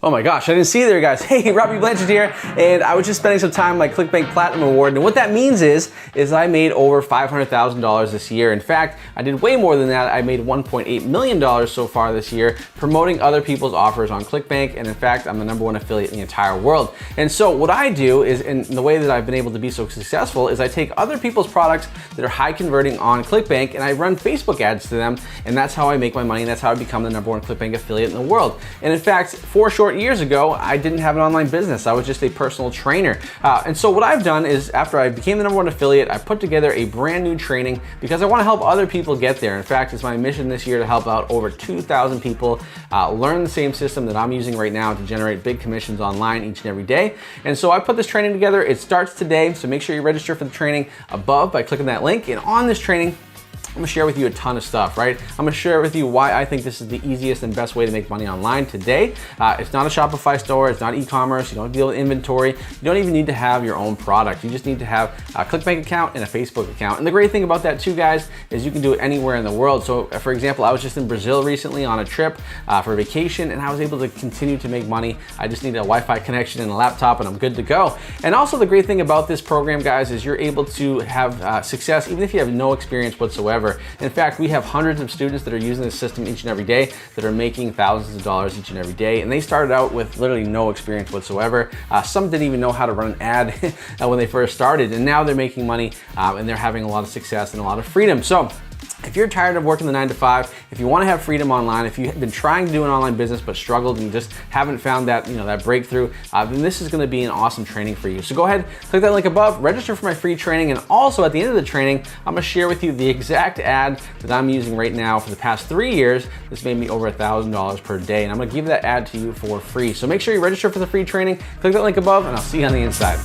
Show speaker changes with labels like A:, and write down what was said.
A: Oh my gosh, I didn't see you there, guys. Hey, Robby Blanchard here, and I was just spending some time on my Clickbank Platinum Award, and what that means is I made over $500,000 this year. In fact, I did way more than that. I made $1.8 million so far this year promoting other people's offers on Clickbank, and in fact, I'm the #1 affiliate in the entire world. And so what I do is, in the way that I've been able to be so successful, is I take other people's products that are high converting on Clickbank, and I run Facebook ads to them, and that's how I make my money, and that's how I become the #1 Clickbank affiliate in the world. And in fact, 4 short years ago, I didn't have an online business. I was just a personal trainer. And so what I've done is, after I became the #1 affiliate, I put together a brand new training because I want to help other people get there. In fact, it's my mission this year to help out over 2,000 people learn the same system that I'm using right now to generate big commissions online each and every day. And so I put this training together. It starts today, so make sure you register for the training above by clicking that link. And on this training, I'm gonna share with you a ton of stuff, right? I'm gonna share with you why I think this is the easiest and best way to make money online today. It's not a Shopify store, it's not e-commerce, you don't deal with inventory, you don't even need to have your own product. You just need to have a Clickbank account and a Facebook account. And the great thing about that too, guys, is you can do it anywhere in the world. So for example, I was just in Brazil recently on a trip for vacation, and I was able to continue to make money. I just need a Wi-Fi connection and a laptop, and I'm good to go. And also the great thing about this program, guys, is you're able to have success even if you have no experience whatsoever. In fact, we have hundreds of students that are using this system each and every day that are making thousands of dollars each and every day. And they started out with literally no experience whatsoever. Some didn't even know how to run an ad when they first started. And now they're making money and they're having a lot of success and a lot of freedom. So if you're tired of working the 9 to 5, if you want to have freedom online, if you've been trying to do an online business but struggled and just haven't found that, that breakthrough, then this is going to be an awesome training for you. So go ahead, click that link above, register for my free training, and also at the end of the training, I'm going to share with you the exact ad that I'm using right now for the past 3 years. This made me over $1,000 per day, and I'm going to give that ad to you for free. So make sure you register for the free training, click that link above, and I'll see you on the inside.